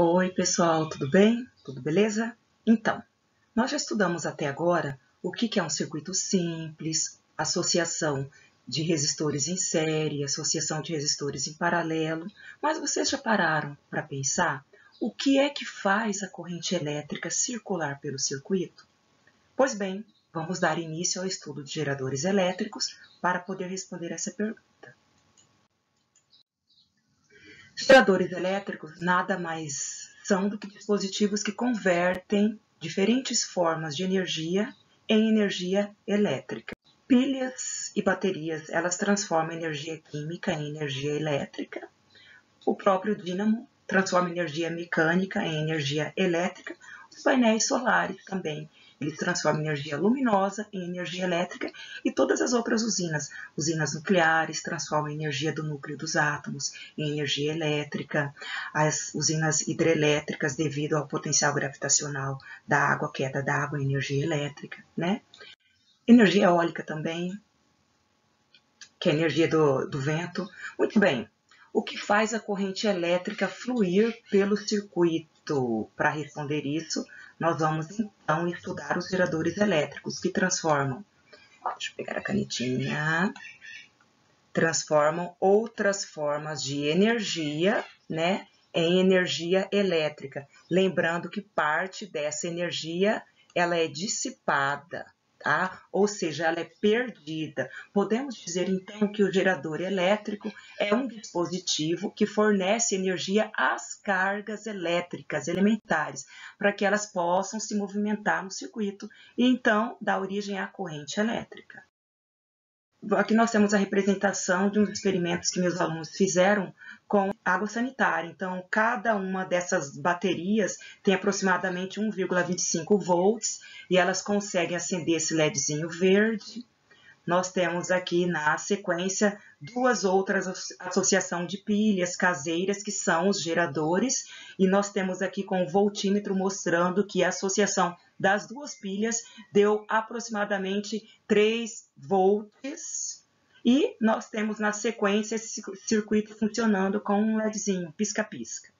Oi, pessoal, tudo bem? Tudo beleza? Então, nós já estudamos até agora o que é um circuito simples, associação de resistores em série, associação de resistores em paralelo, mas vocês já pararam para pensar o que é que faz a corrente elétrica circular pelo circuito? Pois bem, vamos dar início ao estudo de geradores elétricos para poder responder essa pergunta. Geradores elétricos nada mais são do que dispositivos que convertem diferentes formas de energia em energia elétrica. Pilhas e baterias, elas transformam energia química em energia elétrica. O próprio dínamo transforma energia mecânica em energia elétrica. Os painéis solares também, eles transformam energia luminosa em energia elétrica, e todas as outras usinas nucleares transformam a energia do núcleo dos átomos em energia elétrica, as usinas hidrelétricas, devido ao potencial gravitacional da água, queda da água, em energia elétrica, né? Energia eólica também, que é a energia do vento. Muito bem. O que faz a corrente elétrica fluir pelo circuito? Para responder isso, nós vamos então estudar os geradores elétricos que transformam, deixa eu pegar a canetinha, transformam outras formas de energia, né, em energia elétrica. Lembrando que parte dessa energia ela é dissipada, tá? Ou seja, ela é perdida. Podemos dizer, então, que o gerador elétrico é um dispositivo que fornece energia às cargas elétricas elementares, para que elas possam se movimentar no circuito e, então, dar origem à corrente elétrica. Aqui nós temos a representação de uns experimentos que meus alunos fizeram com água sanitária. Então, cada uma dessas baterias tem aproximadamente 1,25 volts e elas conseguem acender esse LEDzinho verde. Nós temos aqui na sequência duas outras associações de pilhas caseiras, que são os geradores, e nós temos aqui com o voltímetro mostrando que a associação das duas pilhas deu aproximadamente 3 volts, e nós temos na sequência esse circuito funcionando com um LEDzinho, pisca-pisca.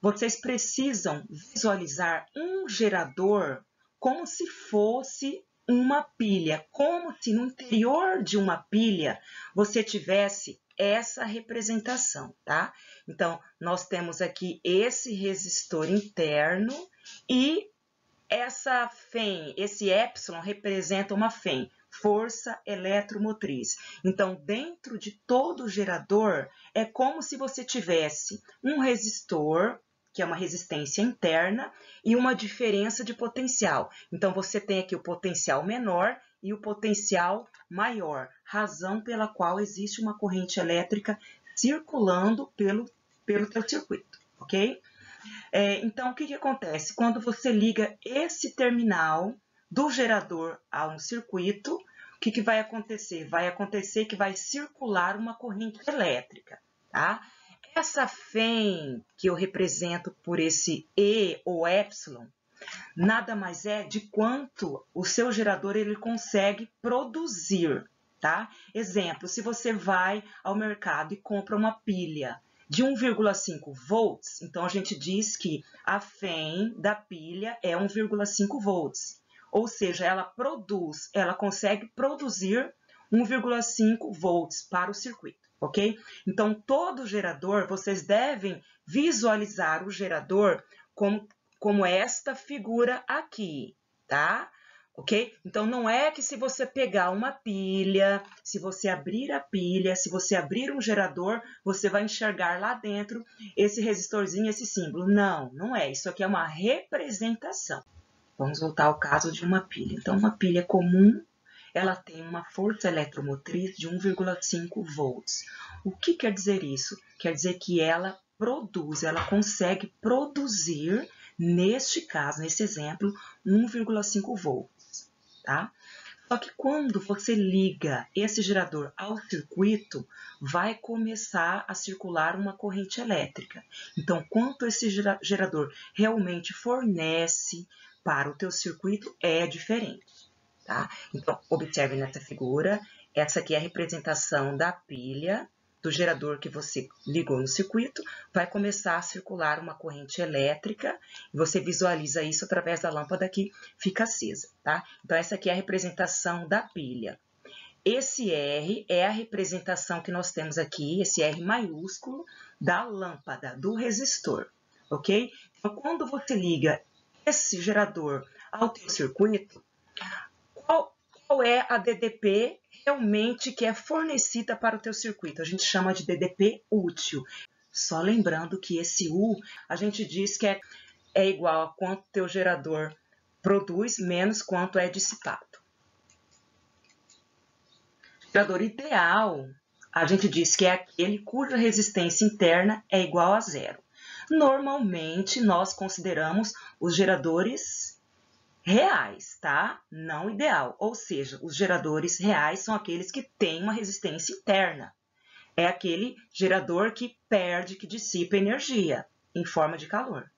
Vocês precisam visualizar um gerador como se fosse uma pilha, como se no interior de uma pilha você tivesse essa representação, tá? Então, nós temos aqui esse resistor interno e essa FEM, esse epsilon representa uma FEM, força eletromotriz. Então, dentro de todo o gerador, é como se você tivesse um resistor, que é uma resistência interna, e uma diferença de potencial. Então, você tem aqui o potencial menor e o potencial maior, razão pela qual existe uma corrente elétrica circulando pelo teu circuito, ok? Então, o que acontece? Quando você liga esse terminal do gerador a um circuito, o que vai acontecer? Vai acontecer que vai circular uma corrente elétrica, tá? Essa FEM que eu represento por esse E ou Epsilon, nada mais é de quanto o seu gerador ele consegue produzir, tá? Exemplo, se você vai ao mercado e compra uma pilha de 1,5 volts, então a gente diz que a FEM da pilha é 1,5 volts. Ou seja, ela consegue produzir 1,5 volts para o circuito, ok? Então, todo gerador, vocês devem visualizar o gerador como esta figura aqui, tá? Ok? Então, não é que se você pegar uma pilha, se você abrir a pilha, se você abrir um gerador, você vai enxergar lá dentro esse resistorzinho, esse símbolo. Não, não é. Isso aqui é uma representação. Vamos voltar ao caso de uma pilha. Então, uma pilha comum, ela tem uma força eletromotriz de 1,5 volts. O que quer dizer isso? Quer dizer que ela consegue produzir, neste caso, nesse exemplo, 1,5 volts, tá? Só que quando você liga esse gerador ao circuito, vai começar a circular uma corrente elétrica. Então, quanto esse gerador realmente fornece para o teu circuito é diferente, tá? Então, observe nessa figura, essa aqui é a representação da pilha do gerador que você ligou no circuito, vai começar a circular uma corrente elétrica, e você visualiza isso através da lâmpada que fica acesa, tá? Então, essa aqui é a representação da pilha. Esse R é a representação que nós temos aqui, esse R maiúsculo, da lâmpada, do resistor, ok? Então, quando você liga esse gerador ao teu circuito, qual é a DDP realmente que é fornecida para o teu circuito? A gente chama de DDP útil. Só lembrando que esse U, a gente diz que é igual a quanto o teu gerador produz menos quanto é dissipado. Gerador ideal, a gente diz que é aquele cuja resistência interna é igual a zero. Normalmente, nós consideramos os geradores reais, tá? Não ideal. Ou seja, os geradores reais são aqueles que têm uma resistência interna. É aquele gerador que perde, que dissipa energia em forma de calor.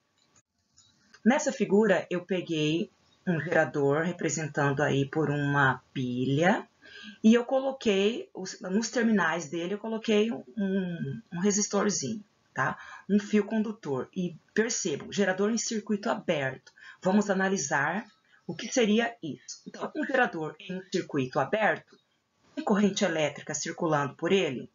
Nessa figura, eu peguei um gerador representando aí por uma pilha e eu coloquei, nos terminais dele, eu coloquei um resistorzinho, tá? Um fio condutor. E percebam, gerador em circuito aberto. Vamos analisar o que seria isso. Então, um gerador em circuito aberto, tem corrente elétrica circulando por ele?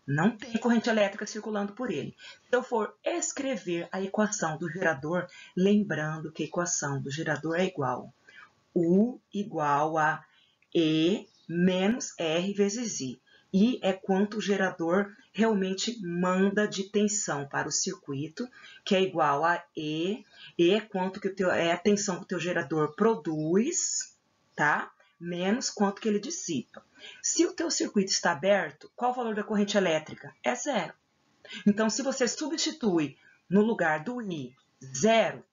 Não tem corrente elétrica circulando por ele. Se eu for escrever a equação do gerador, lembrando que a equação do gerador é igual U igual a E menos R vezes I. I é quanto o gerador realmente manda de tensão para o circuito, que é igual a E. E é quanto que é a tensão que o teu gerador produz, tá? Menos quanto que ele dissipa. Se o teu circuito está aberto, qual o valor da corrente elétrica? É zero. Então, se você substitui no lugar do I zero,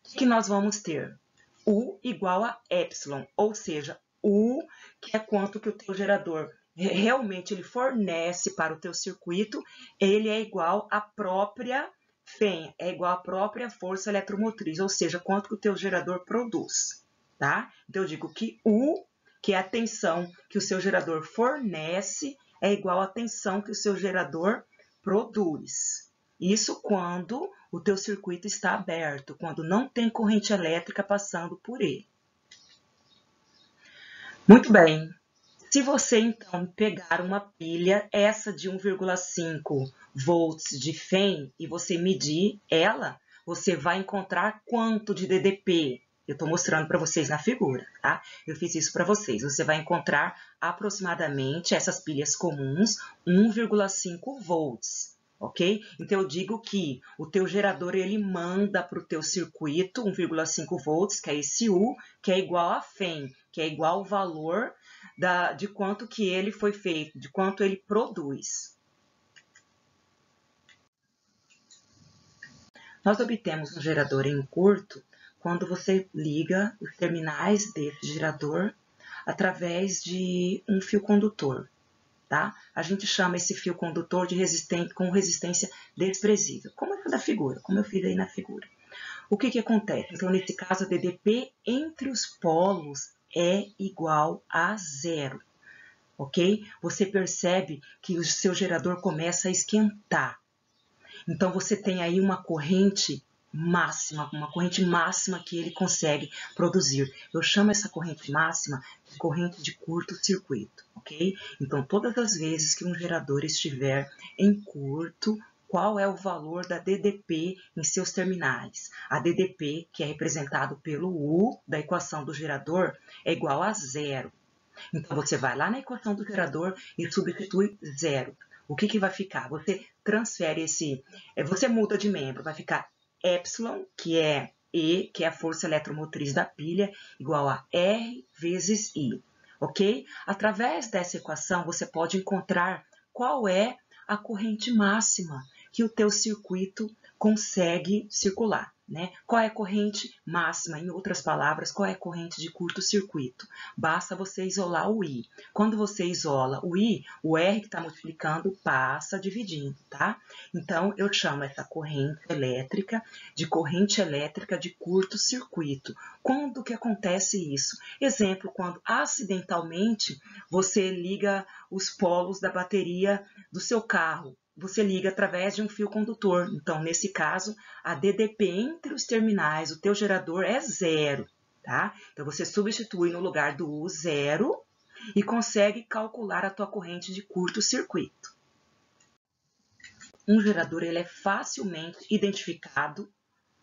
o que nós vamos ter? U igual a epsilon, ou seja, U, que é quanto que o teu gerador realmente ele fornece para o teu circuito, ele é igual à própria FEM, é igual à própria força eletromotriz, ou seja, quanto que o teu gerador produz, tá? Então, eu digo que U, que é a tensão que o seu gerador fornece, é igual à tensão que o seu gerador produz. Isso quando o teu circuito está aberto, quando não tem corrente elétrica passando por ele. Muito bem. Se você, então, pegar uma pilha, essa de 1,5 volts de FEM, e você medir ela, você vai encontrar quanto de DDP? Eu estou mostrando para vocês na figura, tá? Eu fiz isso para vocês. Você vai encontrar aproximadamente essas pilhas comuns, 1,5 volts, ok? Então, eu digo que o teu gerador, ele manda para o teu circuito 1,5 volts, que é esse U, que é igual a FEM, que é igual ao valor de quanto que ele foi feito, de quanto ele produz. Nós obtemos um gerador em curto quando você liga os terminais desse gerador através de um fio condutor, tá? A gente chama esse fio condutor de com resistência desprezível, como essa da figura, como eu fiz aí na figura. O que acontece? Então, nesse caso, a DDP entre os polos é igual a zero, ok? Você percebe que o seu gerador começa a esquentar. Então, você tem aí uma corrente máxima que ele consegue produzir. Eu chamo essa corrente máxima de corrente de curto-circuito, ok? Então, todas as vezes que um gerador estiver em curto, qual é o valor da DDP em seus terminais? A DDP, que é representado pelo U da equação do gerador, é igual a zero. Então, você vai lá na equação do gerador e substitui zero. O que vai ficar? Você transfere você muda de membro, vai ficar epsilon, que é E, que é a força eletromotriz da pilha, igual a R vezes I, ok? Através dessa equação, você pode encontrar qual é a corrente máxima que o teu circuito consegue circular, né? Qual é a corrente máxima? Em outras palavras, qual é a corrente de curto-circuito? Basta você isolar o I. Quando você isola o I, o R que está multiplicando passa dividindo, tá? Então, eu chamo essa corrente elétrica de curto-circuito. Quando que acontece isso? Exemplo, quando acidentalmente você liga os polos da bateria do seu carro. Você liga através de um fio condutor. Então, nesse caso, a DDP entre os terminais, o teu gerador é 0, tá? Então, você substitui no lugar do U 0 e consegue calcular a tua corrente de curto-circuito. Um gerador ele é facilmente identificado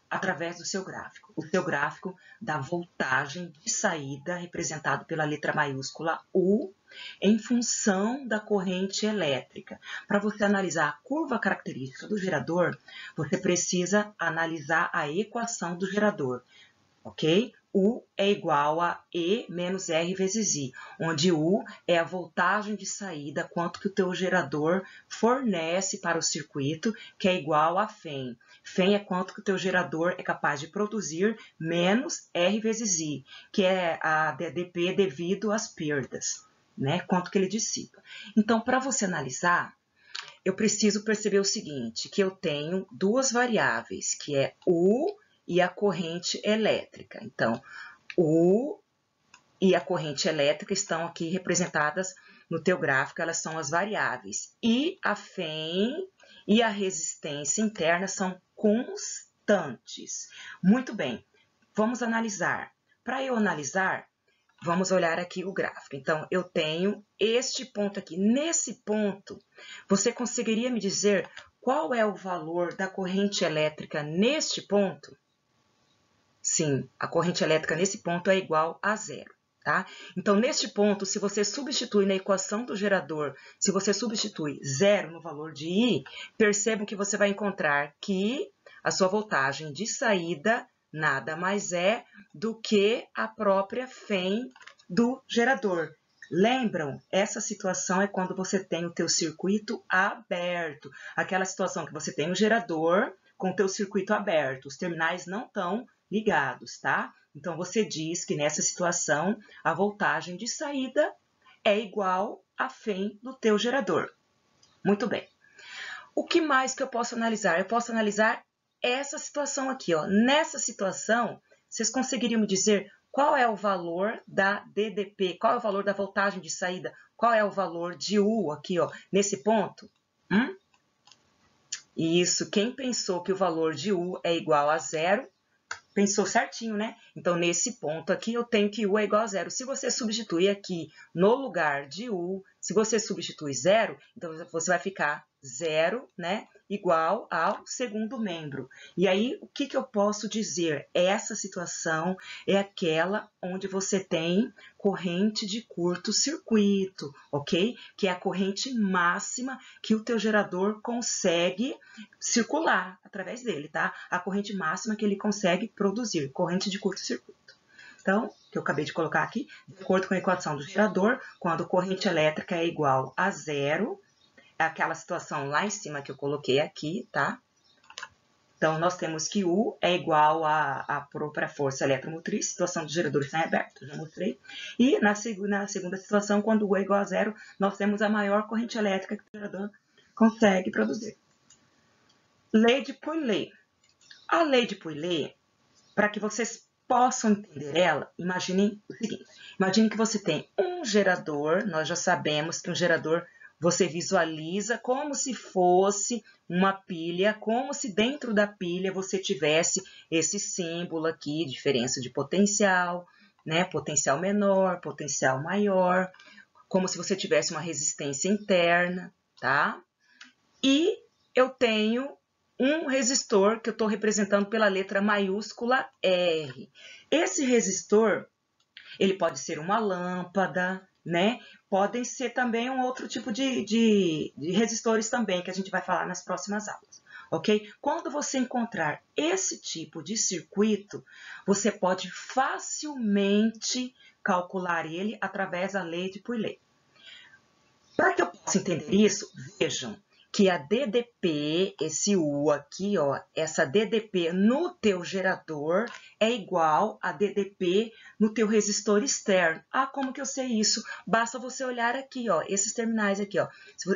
através do seu gráfico. O seu gráfico da voltagem de saída, representado pela letra maiúscula U, em função da corrente elétrica. Para você analisar a curva característica do gerador, você precisa analisar a equação do gerador, ok? U é igual a E menos R vezes I, onde U é a voltagem de saída, quanto que o teu gerador fornece para o circuito, que é igual a FEM. FEM é quanto que o teu gerador é capaz de produzir, menos R vezes I, que é a DDP devido às perdas, né? Quanto que ele dissipa. Então, para você analisar, eu preciso perceber o seguinte, que eu tenho duas variáveis, que é U e a corrente elétrica. Então, U e a corrente elétrica estão aqui representadas no teu gráfico, elas são as variáveis. E a FEM e a resistência interna são constantes. Muito bem, vamos analisar. Para eu analisar, vamos olhar aqui o gráfico. Então, eu tenho este ponto aqui. Nesse ponto, você conseguiria me dizer qual é o valor da corrente elétrica neste ponto? Sim, a corrente elétrica nesse ponto é igual a 0, tá? Então, neste ponto, se você substitui na equação do gerador, se você substitui 0 no valor de I, percebam que você vai encontrar que a sua voltagem de saída nada mais é do que a própria FEM do gerador. Lembram? Essa situação é quando você tem o teu circuito aberto. Aquela situação que você tem o gerador com o teu circuito aberto. Os terminais não estão ligados, tá? Então, você diz que nessa situação, a voltagem de saída é igual a FEM do teu gerador. Muito bem. O que mais que eu posso analisar? Eu posso analisar essa situação aqui, ó. Nessa situação, vocês conseguiriam me dizer qual é o valor da DDP, qual é o valor da voltagem de saída, qual é o valor de U aqui, ó, nesse ponto? Isso, quem pensou que o valor de U é igual a 0, pensou certinho, né? Então, nesse ponto aqui, eu tenho que U é igual a 0. Se você substituir aqui no lugar de U, se você substituir 0, então você vai ficar 0, né? Igual ao segundo membro. E aí, o que eu posso dizer? Essa situação é aquela onde você tem corrente de curto-circuito, ok? Que é a corrente máxima que o teu gerador consegue circular através dele, tá? A corrente máxima que ele consegue produzir, corrente de curto-circuito. Então, que eu acabei de colocar aqui, de acordo com a equação do gerador, quando corrente elétrica é igual a 0, é aquela situação lá em cima que eu coloquei aqui, tá? Então, nós temos que U é igual à própria força eletromotriz, situação do gerador está aberto, já mostrei. E na segunda situação, quando U é igual a 0, nós temos a maior corrente elétrica que o gerador consegue produzir. Lei de Pouillet. A lei de Pouillet, para que vocês possam entender ela, imaginem o seguinte. Imagine que você tem um gerador, nós já sabemos que um gerador você visualiza como se fosse uma pilha, como se dentro da pilha você tivesse esse símbolo aqui, diferença de potencial, né? Potencial menor, potencial maior, como se você tivesse uma resistência interna, tá? E eu tenho um resistor que eu estou representando pela letra maiúscula R. Esse resistor, ele pode ser uma lâmpada, né? Podem ser também um outro tipo de resistores também, que a gente vai falar nas próximas aulas, ok? Quando você encontrar esse tipo de circuito, você pode facilmente calcular ele através da lei de Pouillet. Para que eu possa entender isso, vejam que a DDP, esse U aqui, ó, essa DDP no teu gerador é igual a DDP no teu resistor externo. Ah, como que eu sei isso? Basta você olhar aqui, ó, esses terminais aqui, ó,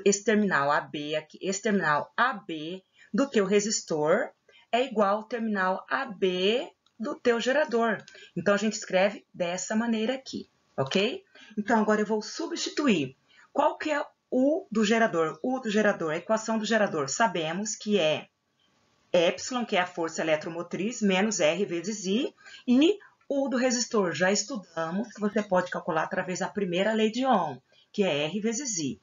esse terminal AB aqui, esse terminal AB do teu resistor é igual ao terminal AB do teu gerador. Então, a gente escreve dessa maneira aqui, ok? Então, agora eu vou substituir. Qual que é U do gerador? U do gerador, a equação do gerador, sabemos que é Epsilon, que é a força eletromotriz, menos R vezes I, e U do resistor, já estudamos, que você pode calcular através da primeira lei de Ohm, que é R vezes I.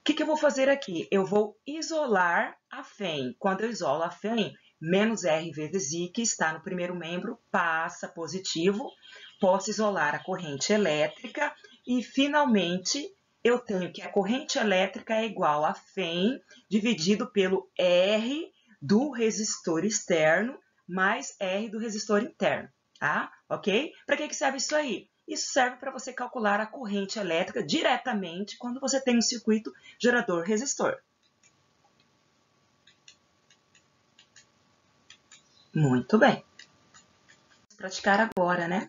O que eu vou fazer aqui? Eu vou isolar a FEM. Quando eu isolo a FEM, menos R vezes I, que está no primeiro membro, passa positivo. Posso isolar a corrente elétrica e, finalmente, eu tenho que a corrente elétrica é igual a FEM dividido pelo R do resistor externo mais R do resistor interno, tá? Ok? Para que serve isso aí? Isso serve para você calcular a corrente elétrica diretamente quando você tem um circuito gerador-resistor. Muito bem. Vamos praticar agora, né?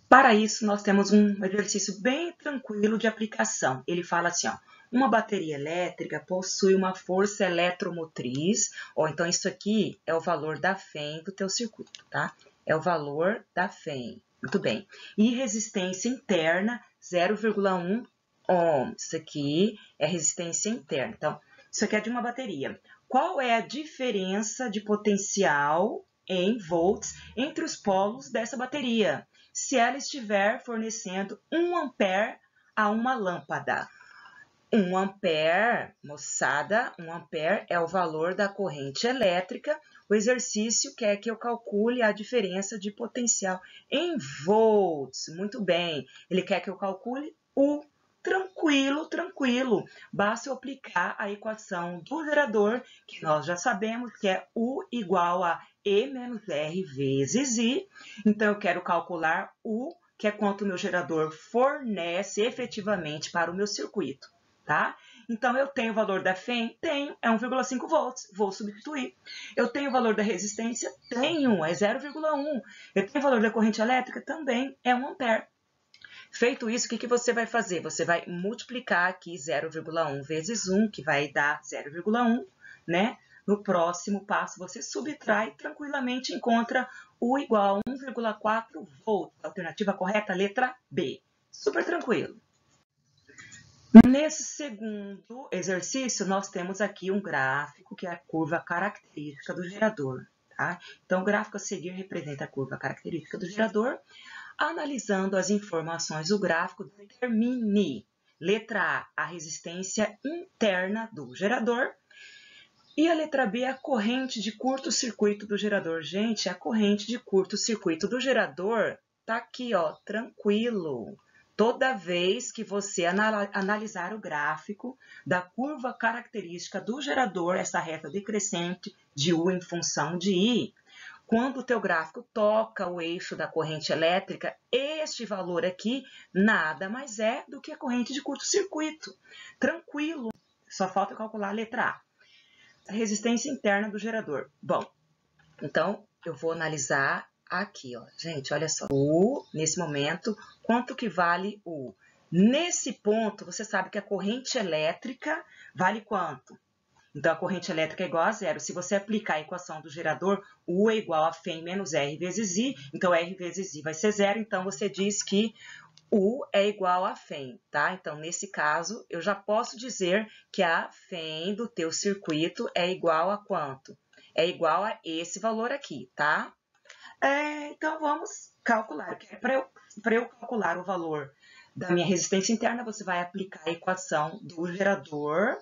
Para isso, nós temos um exercício bem tranquilo de aplicação. Ele fala assim, ó, uma bateria elétrica possui uma força eletromotriz, ou então isso aqui é o valor da FEM do teu circuito, tá? É o valor da FEM. Muito bem. E resistência interna, 0,1 ohm. Isso aqui é resistência interna. Então, isso aqui é de uma bateria. Qual é a diferença de potencial em volts entre os polos dessa bateria, se ela estiver fornecendo 1 ampere a uma lâmpada? 1 ampere, moçada, 1 ampere é o valor da corrente elétrica. O exercício quer que eu calcule a diferença de potencial em volts. Muito bem. Ele quer que eu calcule U. Tranquilo, tranquilo. Basta eu aplicar a equação do gerador, que nós já sabemos que é U igual a E menos R vezes I. Então, eu quero calcular U, que é quanto o meu gerador fornece efetivamente para o meu circuito, tá? Então, eu tenho o valor da FEM? Tenho, é 1,5 volts, vou substituir. Eu tenho o valor da resistência? Tenho, é 0,1. Eu tenho o valor da corrente elétrica? Também, é 1 ampere. Feito isso, o que você vai fazer? Você vai multiplicar aqui 0,1 vezes 1, que vai dar 0,1, né? No próximo passo, você subtrai tranquilamente e encontra U igual a 1,4 volts. Alternativa correta, letra B. Super tranquilo. Nesse segundo exercício, nós temos aqui um gráfico, que é a curva característica do gerador, tá? Então, o gráfico a seguir representa a curva característica do gerador. Analisando as informações do gráfico, determine, letra A, a resistência interna do gerador, e a letra B, a corrente de curto-circuito do gerador. Gente, a corrente de curto-circuito do gerador tá aqui, ó, tranquilo. Toda vez que você analisar o gráfico da curva característica do gerador, essa reta decrescente de U em função de I, quando o teu gráfico toca o eixo da corrente elétrica, este valor aqui nada mais é do que a corrente de curto-circuito. Tranquilo, só falta calcular a letra A. A resistência interna do gerador. Bom, então eu vou analisar aqui, ó. Gente, olha só. U, nesse momento, quanto que vale U? Nesse ponto, você sabe que a corrente elétrica vale quanto? Então, a corrente elétrica é igual a zero. Se você aplicar a equação do gerador, U é igual a FEM menos R vezes I, então R vezes I vai ser zero, então você diz que U é igual a FEM, tá? Então, nesse caso, eu já posso dizer que a FEM do teu circuito é igual a quanto? É igual a esse valor aqui, tá? Então, vamos calcular. Para eu calcular o valor da minha resistência interna, você vai aplicar a equação do gerador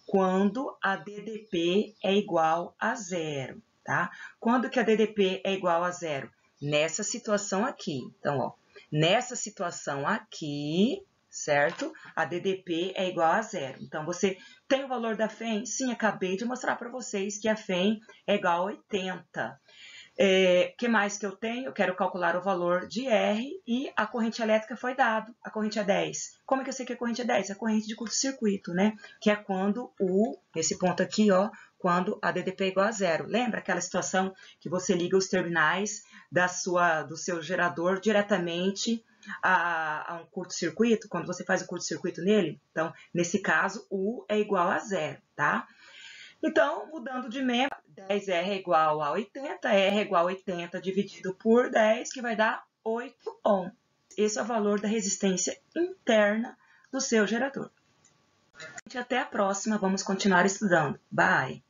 quando a DDP é igual a zero, tá? Quando que a DDP é igual a zero? Nessa situação aqui. Então, ó, nessa situação aqui, certo? A DDP é igual a zero. Então, você tem o valor da FEM? Sim, acabei de mostrar para vocês que a FEM é igual a 80. Que mais que eu tenho? Eu quero calcular o valor de R e a corrente elétrica foi dado. A corrente é 10. Como é que eu sei que a corrente é 10? É a corrente de curto-circuito, né? Que é quando esse ponto aqui, ó, quando a DDP é igual a zero. Lembra aquela situação que você liga os terminais do seu gerador diretamente a um curto-circuito, quando você faz o curto-circuito nele? Então, nesse caso, U é igual a zero, tá? Então, mudando de membro, 10R é igual a 80, R é igual a 80 dividido por 10, que vai dar 8 ohm. Esse é o valor da resistência interna do seu gerador. Até a próxima, vamos continuar estudando. Bye!